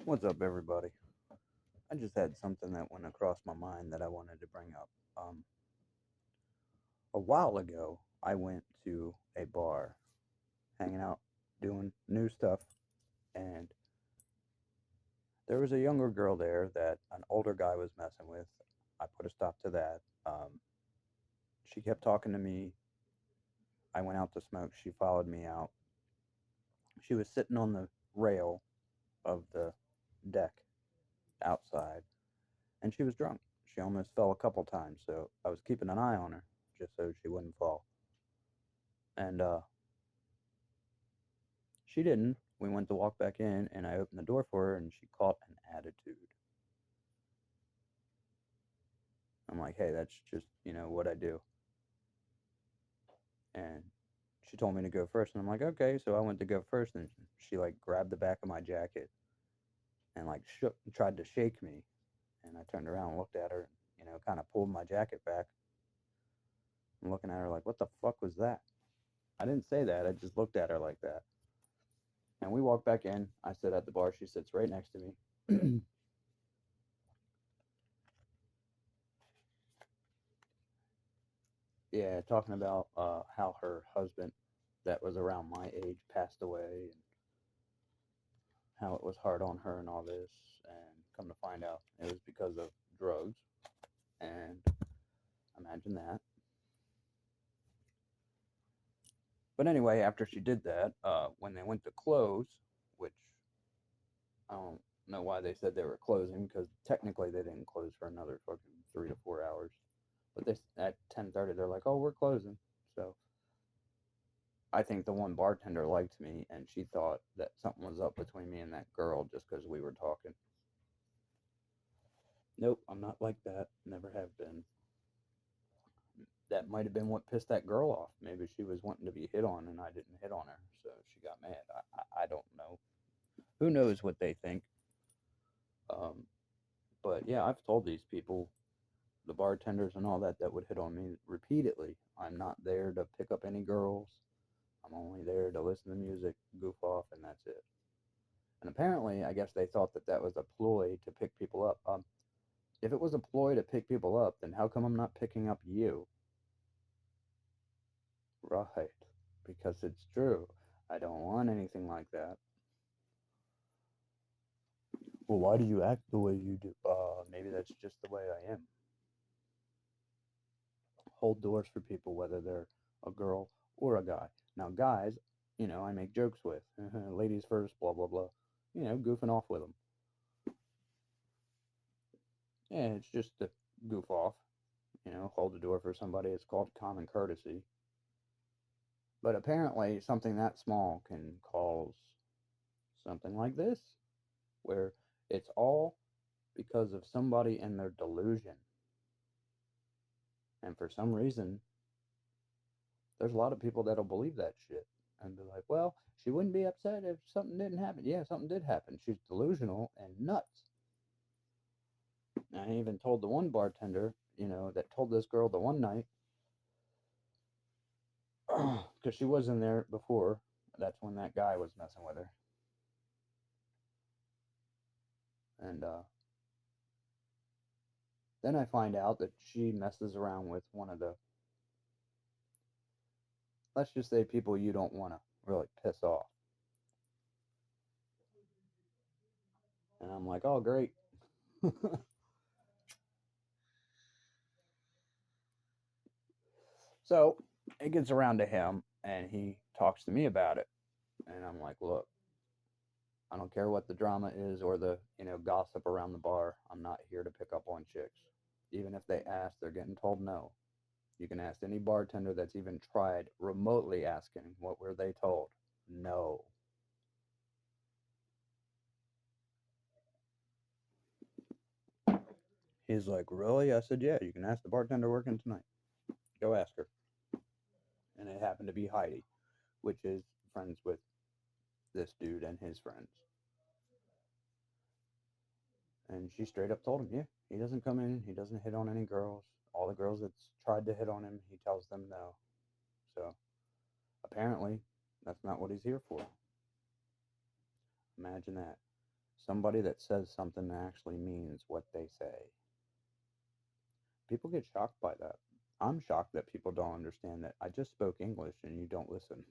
What's up, everybody? I just had something that went across my mind that I wanted to bring up. A while ago, I went to a bar, hanging out, doing new stuff, and there was a younger girl there that an older guy was messing with. I put a stop to that. She kept talking to me. I went out to smoke. She followed me out. She was sitting on the rail of the deck outside, and she was drunk. She almost fell a couple times, so I was keeping an eye on her just so she wouldn't fall. And she didn't. We went to walk back in, and I opened the door for her, and she caught an attitude. I'm like, hey, that's just, what I do. And she told me to go first, and I'm like, okay. So I went to go first, and she, like, grabbed the back of my jacket and, like, shook, tried to shake me. And I turned around and looked at her, kind of pulled my jacket back. I'm looking at her like, what the fuck was that? I didn't say that. I just looked at her like that. And we walked back in. I sit at the bar. She sits right next to me. Yeah, talking about how her husband, that was around my age, passed away, and how it was hard on her and all this. And come to find out, it was because of drugs. And imagine that. But anyway, after she did that, when they went to close, which I don't know why they said they were closing, because technically they didn't close for another fucking 3 to 4 hours. But they at 10:30 they're like, "Oh, we're closing." So I think the one bartender liked me, and she thought that something was up between me and that girl just because we were talking. Nope, I'm not like that. Never have been. That might have been what pissed that girl off. Maybe she was wanting to be hit on, and I didn't hit on her, so she got mad. I don't know. Who knows what they think? Um, but yeah, I've told these people, the bartenders and all that, that would hit on me repeatedly. I'm not there to pick up any girls. I'm only there to listen to music, goof off, and that's it. And apparently, I guess they thought that that was a ploy to pick people up. If it was a ploy to pick people up, then how come I'm not picking up you? Right. Because it's true. I don't want anything like that. Well, why do you act the way you do? Maybe that's just the way I am. Hold doors for people, whether they're a girl or a guy. Now, guys, I make jokes with. Ladies first, blah, blah, blah. Goofing off with them. Yeah, it's just to goof off. Hold the door for somebody. It's called common courtesy. But apparently, something that small can cause something like this, where it's all because of somebody and their delusion. And for some reason, there's a lot of people that'll believe that shit and be like, well, she wouldn't be upset if something didn't happen. Yeah, something did happen. She's delusional and nuts. I even told the one bartender, that told this girl the one night, because she was in there before. That's when that guy was messing with her. And then I find out that she messes around with one of the, let's just say, people you don't want to really piss off. And I'm like, oh, great. So it gets around to him, and he talks to me about it. And I'm like, look, I don't care what the drama is or the, gossip around the bar. I'm not here to pick up on chicks. Even if they ask, they're getting told no. You can ask any bartender that's even tried remotely asking, what were they told? No. He's like, really? I said, yeah, you can ask the bartender working tonight. Go ask her. And it happened to be Heidi, which is friends with this dude and his friends. And she straight up told him, yeah, he doesn't come in, he doesn't hit on any girls. All the girls that's tried to hit on him, he tells them no. So apparently, that's not what he's here for. Imagine that. Somebody that says something that actually means what they say. People get shocked by that. I'm shocked that people don't understand that I just spoke English and you don't listen.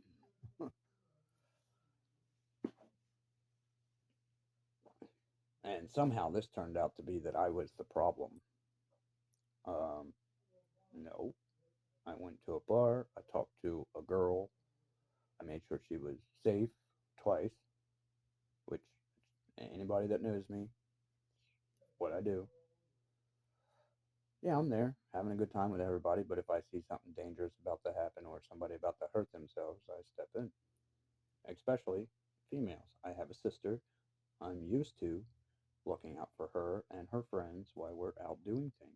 And somehow this turned out to be that I was the problem. Um, no. I went to a bar. I talked to a girl. I made sure she was safe twice, which anybody that knows me, what I do. Yeah, I'm there having a good time with everybody, but if I see something dangerous about to happen or somebody about to hurt themselves, I step in. Especially females. I have a sister. I'm used to looking out for her and her friends while we're out doing things.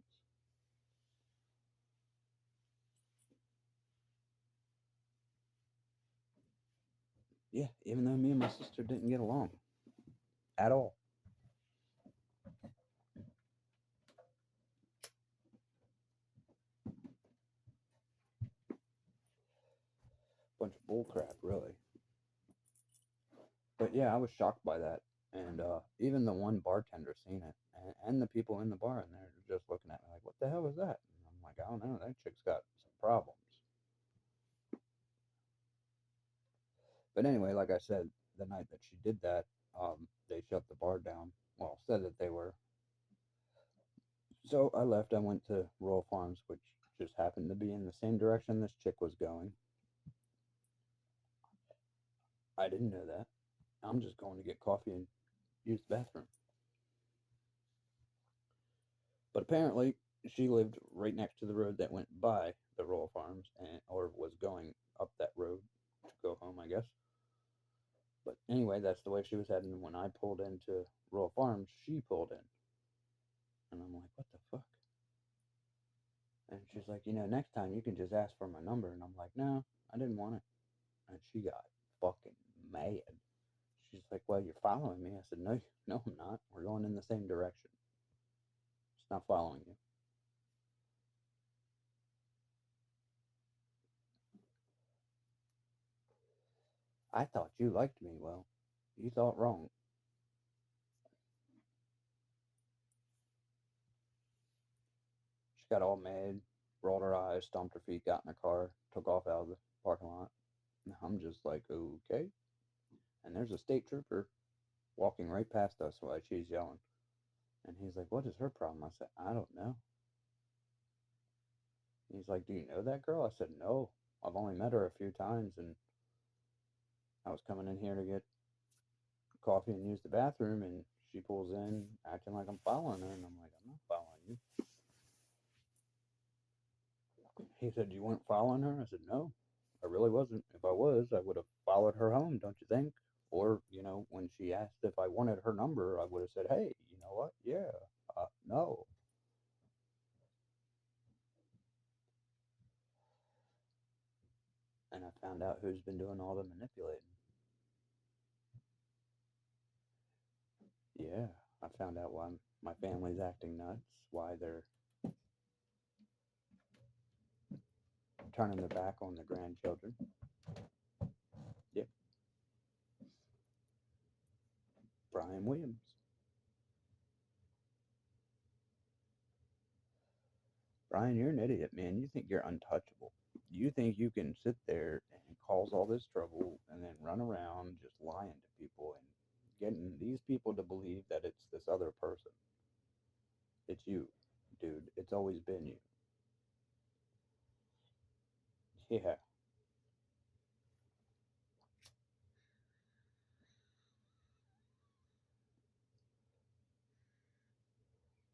Yeah, even though me and my sister didn't get along at all. Bunch of bullcrap, really. But yeah, I was shocked by that. And even the one bartender seen it, and the people in the bar in there were just looking at me like, what the hell is that? And I'm like, I don't know. That chick's got some problems. But anyway, like I said, the night that she did that, they shut the bar down. Well, said that they were. So I left. I went to Royal Farms, which just happened to be in the same direction this chick was going. I didn't know that. I'm just going to get coffee and use the bathroom. But apparently, she lived right next to the road that went by the Royal Farms, and or was going up that road to go home, I guess. But anyway, that's the way she was heading. When I pulled into Royal Farms, she pulled in, and I'm like, "What the fuck?" And she's like, "Next time you can just ask for my number." And I'm like, "No, I didn't want it." And she got fucking mad. She's like, "Well, you're following me." I said, "No, no, I'm not. We're going in the same direction. It's not following you." I thought you liked me. Well, you thought wrong. She got all mad, rolled her eyes, stomped her feet, got in her car, took off out of the parking lot. And I'm just like, okay. And there's a state trooper walking right past us while she's yelling. And he's like, what is her problem? I said, I don't know. He's like, do you know that girl? I said, no. I've only met her a few times, and I was coming in here to get coffee and use the bathroom, and she pulls in acting like I'm following her. And I'm like, I'm not following you. He said, you weren't following her? I said, no, I really wasn't. If I was, I would have followed her home, don't you think? Or, when she asked if I wanted her number, I would have said, hey, you know what? Yeah, no. And I found out who's been doing all the manipulating. Yeah, I found out why my family's acting nuts, why they're turning their back on the grandchildren. Yep, Brian Williams. Brian, you're an idiot, man. You think you're untouchable. You think you can sit there and cause all this trouble and then run around just lying to people and getting these people to believe that it's this other person. It's you, dude. It's always been you. Yeah,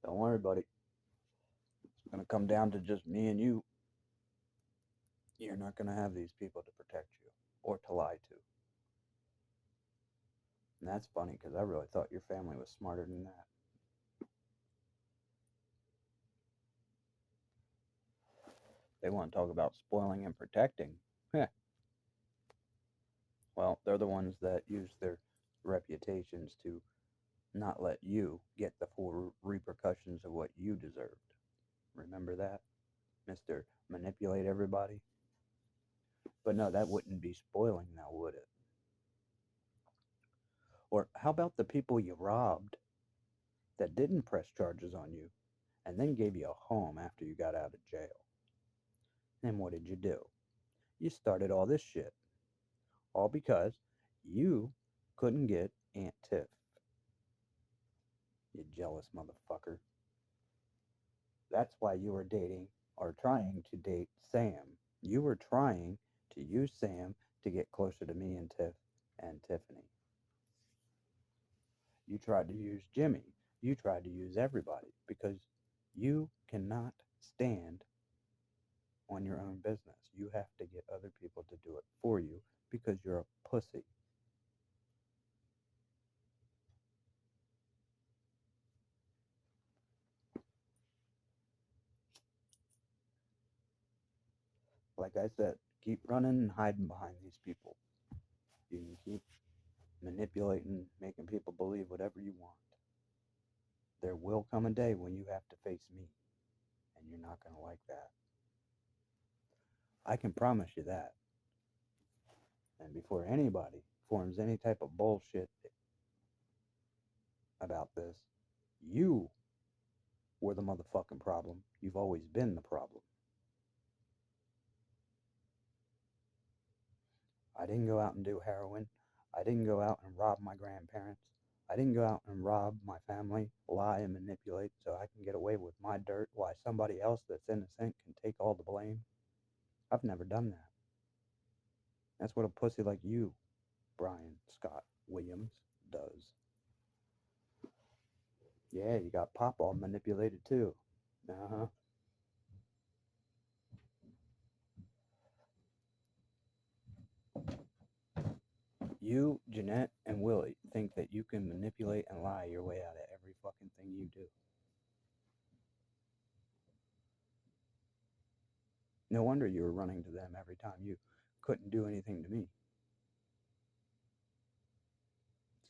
don't worry, buddy. It's going to come down to just me and you. You're not going to have these people to protect you or to lie to. And that's funny because I really thought your family was smarter than that. They want to talk about spoiling and protecting. Heh. Well, they're the ones that use their reputations to not let you get the full repercussions of what you deserved. Remember that, Mr. Manipulate Everybody? But no, that wouldn't be spoiling now, would it? Or how about the people you robbed that didn't press charges on you and then gave you a home after you got out of jail? And what did you do? You started all this shit, all because you couldn't get Aunt Tiff. You jealous motherfucker. That's why you were dating or trying to date Sam. You were trying to use Sam to get closer to me and Tiff and Tiffany. You tried to use Jimmy. You tried to use everybody because you cannot stand on your own business. You have to get other people to do it for you because you're a pussy. Like I said, keep running and hiding behind these people. You can keep manipulating, making people believe whatever you want. There will come a day when you have to face me, and you're not going to like that. I can promise you that. And before anybody forms any type of bullshit about this, you were the motherfucking problem. You've always been the problem. I didn't go out and do heroin. I didn't go out and rob my grandparents. I didn't go out and rob my family, lie and manipulate so I can get away with my dirt while somebody else that's innocent can take all the blame. I've never done that. That's what a pussy like you, Brian Scott Williams, does. Yeah, you got Pop all manipulated too. Uh huh. You, Jeanette, and Willie think that you can manipulate and lie your way out of every fucking thing you do. No wonder you were running to them every time you couldn't do anything to me.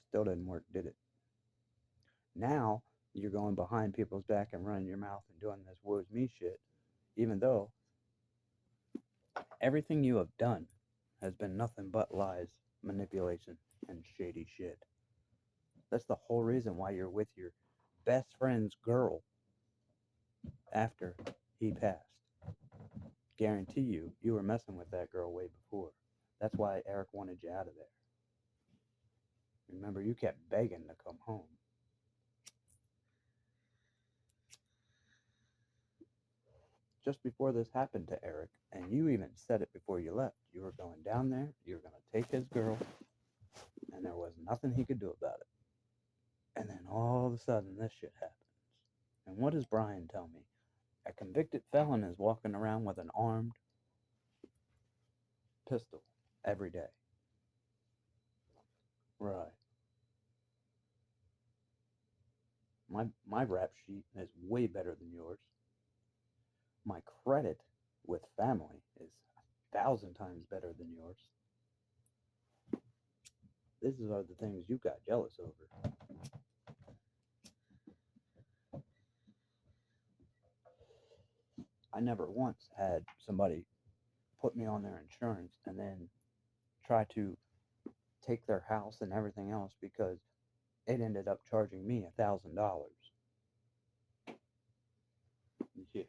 Still didn't work, did it? Now you're going behind people's back and running your mouth and doing this woes me shit, even though everything you have done has been nothing but lies, manipulation, and shady shit. That's the whole reason why you're with your best friend's girl after he passed. Guarantee you were messing with that girl way before. That's why Eric wanted you out of there. Remember, you kept begging to come home. Just before this happened to Eric, and you even said it before you left. You were going down there, you were going to take his girl, and there was nothing he could do about it. And then all of a sudden, this shit happens. And what does Brian tell me? A convicted felon is walking around with an armed pistol every day. Right. My rap sheet is way better than yours. My credit with family is 1,000 times better than yours. These are the things you got jealous over. I never once had somebody put me on their insurance and then try to take their house and everything else because it ended up charging me $1,000. Yeah,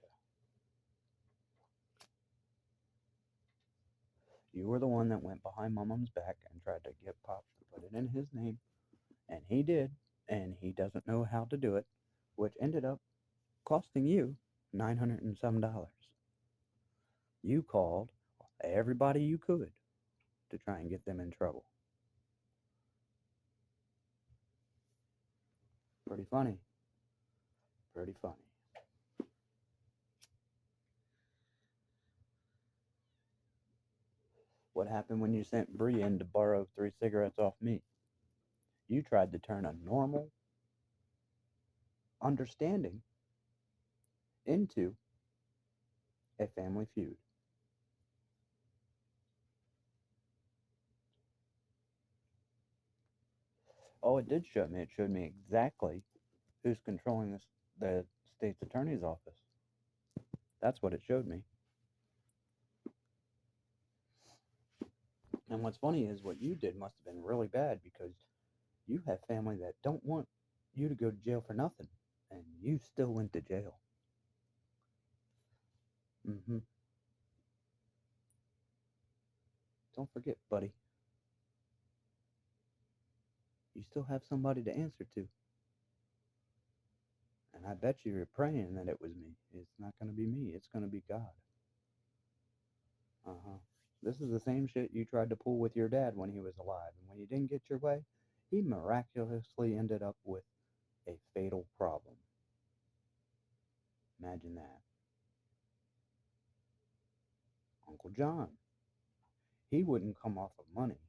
you were the one that went behind my mom's back and tried to get Pop to put it in his name, and he did, and he doesn't know how to do it, which ended up costing you 900 and some dollars. You called everybody you could to try and get them in trouble. Pretty funny. Pretty funny. What happened when you sent Bree in to borrow 3 cigarettes off me? You tried to turn a normal understanding into a family feud. Oh, it did show me. It showed me exactly who's controlling the state's attorney's office. That's what it showed me. And what's funny is what you did must have been really bad because You have family that don't want you to go to jail for nothing, and you still went to jail. Mm-hmm. Don't forget, buddy, you still have somebody to answer to. And I bet you you're praying that it was me. It's not going to be me, it's going to be God. Uh-huh. This is the same shit you tried to pull with your dad when he was alive, and when you didn't get your way, he miraculously ended up with a fatal problem. Imagine that. Uncle John, he wouldn't come off of money.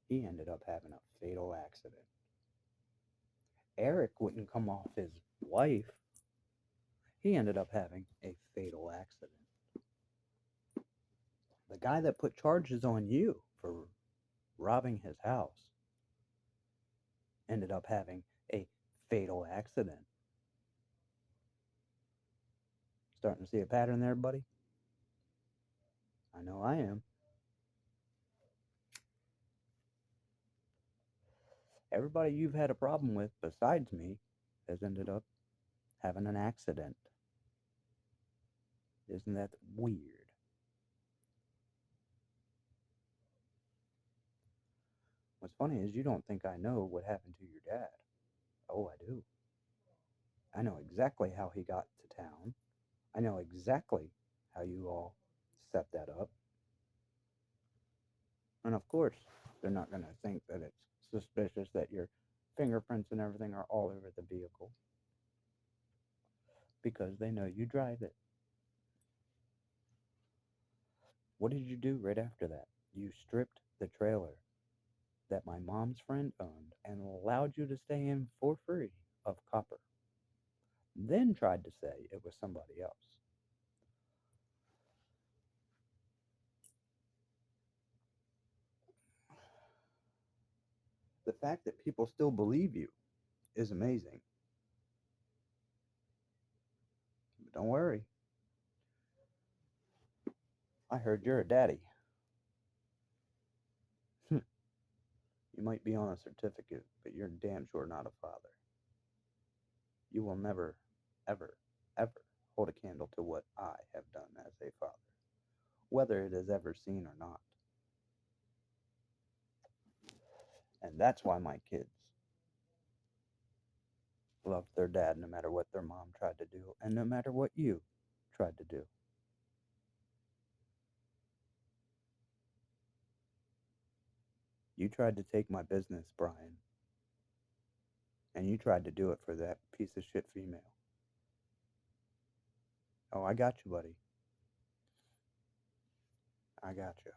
He ended up having a fatal accident. Eric wouldn't come off his wife. He ended up having a fatal accident. The guy that put charges on you for robbing his house ended up having a fatal accident. Starting to see a pattern there, buddy? I know I am. Everybody you've had a problem with besides me has ended up having an accident. Isn't that weird? What's funny is you don't think I know what happened to your dad. Oh, I do. I know exactly how he got to town. I know exactly how you all set that up. And of course, they're not going to think that it's suspicious that your fingerprints and everything are all over the vehicle because they know you drive it. What did you do right after that? You stripped the trailer that my mom's friend owned and allowed you to stay in for free of copper. Then tried to say it was somebody else. The fact that people still believe you is amazing. But don't worry, I heard you're a daddy. You might be on a certificate, but you're damn sure not a father. You will never, ever, ever hold a candle to what I have done as a father, whether it is ever seen or not. And that's why my kids loved their dad no matter what their mom tried to do, and no matter what you tried to do. You tried to take my business, Brian, and you tried to do it for that piece of shit female. Oh, I got you, buddy. I got you.